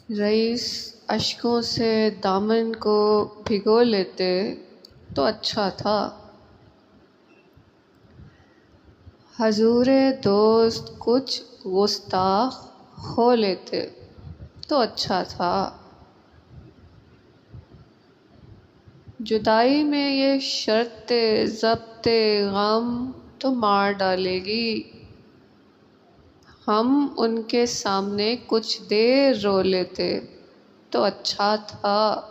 رئیس اشکوں سے دامن کو بھگو لیتے تو اچھا تھا۔ حضور دوست کچھ گستاخ ہو لیتے تو اچھا تھا۔ جدائی میں یہ شرط ضبط غم تو مار ڈالے گی، ہم ان کے سامنے کچھ دیر رو لیتے تو اچھا تھا۔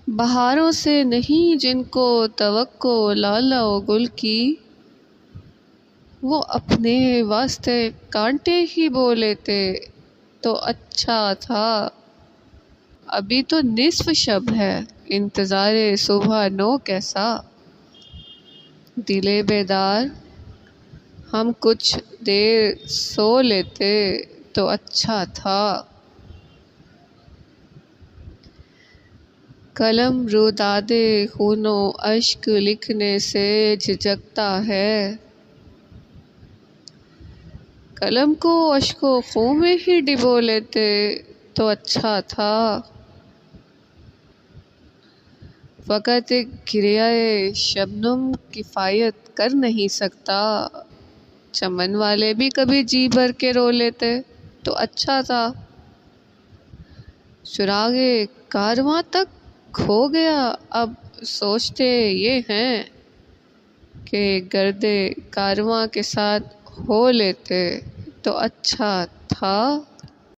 بہاروں سے نہیں جن کو توقع لالا و گل کی، وہ اپنے واسطے کانٹے ہی بو لیتے تو اچھا تھا۔ ابھی تو نصف شب ہے، انتظار صبح نو کیسا؟ دل بیدار ہم کچھ دیر سو لیتے تو اچھا تھا۔ قلم روداد خون و اشک لکھنے سے جھجکتا ہے، قلم کو اشک و خون میں ہی ڈبو لیتے تو اچھا تھا۔ فقط ایک گریہ شبنم کفایت کر نہیں سکتا، چمن والے بھی کبھی جی بھر کے رو لیتے تو اچھا تھا۔ چراغ کارواں تک کھو گیا، اب سوچتے یہ ہیں کہ گرد کارواں کے ساتھ ہو لیتے تو اچھا تھا۔